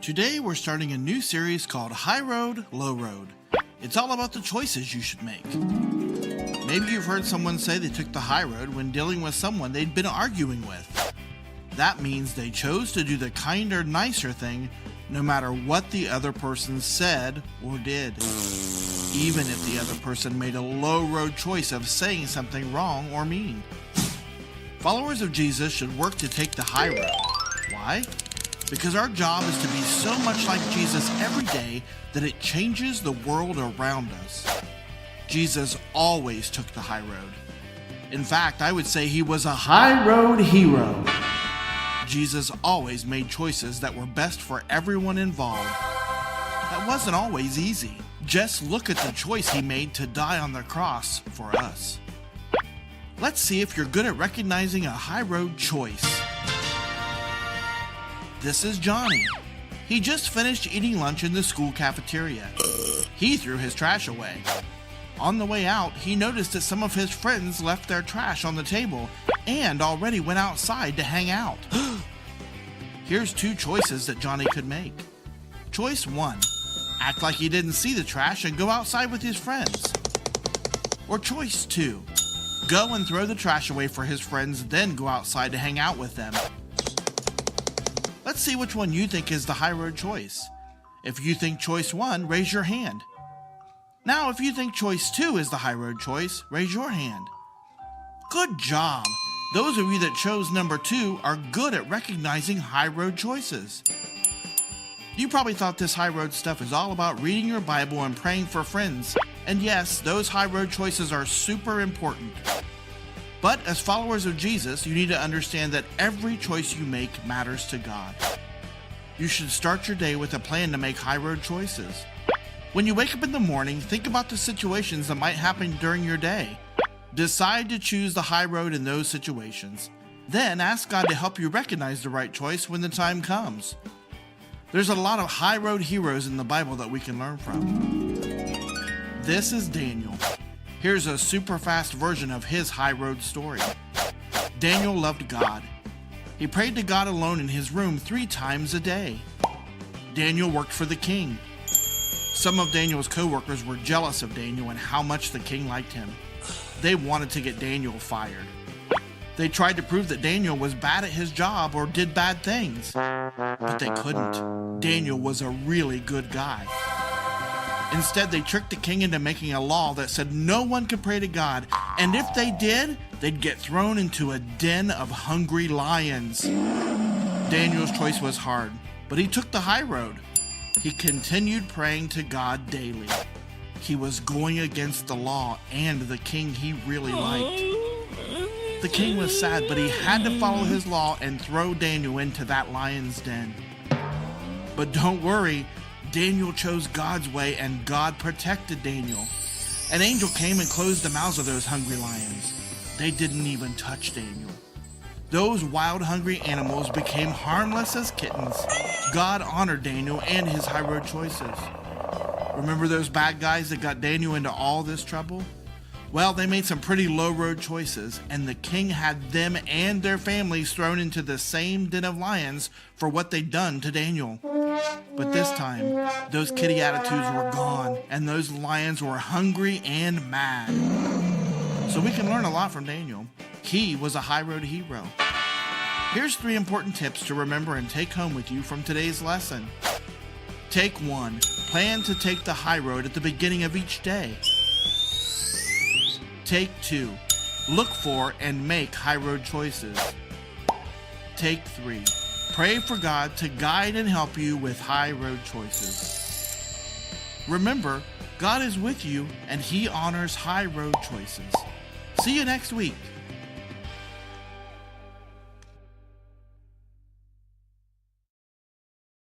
Today we're starting a new series called High Road, Low Road. It's all about the choices you should make. Maybe you've heard someone say they took the high road when dealing with someone they'd been arguing with. That means they chose to do the kinder, nicer thing no matter what the other person said or did. Even if the other person made a low road choice of saying something wrong or mean. Followers of Jesus should work to take the high road. Why? Because our job is to be so much like Jesus every day that it changes the world around us. Jesus always took the high road. In fact, I would say he was a high road hero. Jesus always made choices that were best for everyone involved. That wasn't always easy. Just look at the choice he made to die on the cross for us. Let's see if you're good at recognizing a high road choice. This is Johnny. He just finished eating lunch in the school cafeteria. He threw his trash away. On the way out, he noticed that some of his friends left their trash on the table and already went outside to hang out. Here's two choices that Johnny could make. Choice 1, act like he didn't see the trash and go outside with his friends. Or choice 2, go and throw the trash away for his friends, then go outside to hang out with them. Let's see which one you think is the high road choice. If you think choice 1, raise your hand. Now, if you think choice 2 is the high road choice, raise your hand. Good job! Those of you that chose number 2 are good at recognizing high road choices. You probably thought this high road stuff is all about reading your Bible and praying for friends. And yes, those high road choices are super important. But as followers of Jesus, you need to understand that every choice you make matters to God. You should start your day with a plan to make high road choices. When you wake up in the morning, think about the situations that might happen during your day. Decide to choose the high road in those situations. Then ask God to help you recognize the right choice when the time comes. There's a lot of high road heroes in the Bible that we can learn from. This is Daniel. Here's a super fast version of his high road story. Daniel loved God. He prayed to God alone in his room 3 times a day. Daniel worked for the king. Some of Daniel's co-workers were jealous of Daniel and how much the king liked him. They wanted to get Daniel fired. They tried to prove that Daniel was bad at his job or did bad things, but they couldn't. Daniel was a really good guy. Instead, they tricked the king into making a law that said no one could pray to God, and if they did, they'd get thrown into a den of hungry lions. Daniel's choice was hard, but he took the high road. He continued praying to God daily. He was going against the law and the king he really liked. The king was sad, but he had to follow his law and throw Daniel into that lion's den. But don't worry, Daniel chose God's way and God protected Daniel. An angel came and closed the mouths of those hungry lions. They didn't even touch Daniel. Those wild, hungry animals became harmless as kittens. God honored Daniel and his high road choices. Remember those bad guys that got Daniel into all this trouble? Well, they made some pretty low road choices, and the king had them and their families thrown into the same den of lions for what they'd done to Daniel. But this time, those kitty attitudes were gone, and those lions were hungry and mad. So we can learn a lot from Daniel. He was a high road hero. Here's 3 important tips to remember and take home with you from today's lesson. Take 1. Plan to take the high road at the beginning of each day. Take 2. Look for and make high road choices. Take 3. Pray for God to guide and help you with high road choices. Remember, God is with you and He honors high road choices. See you next week.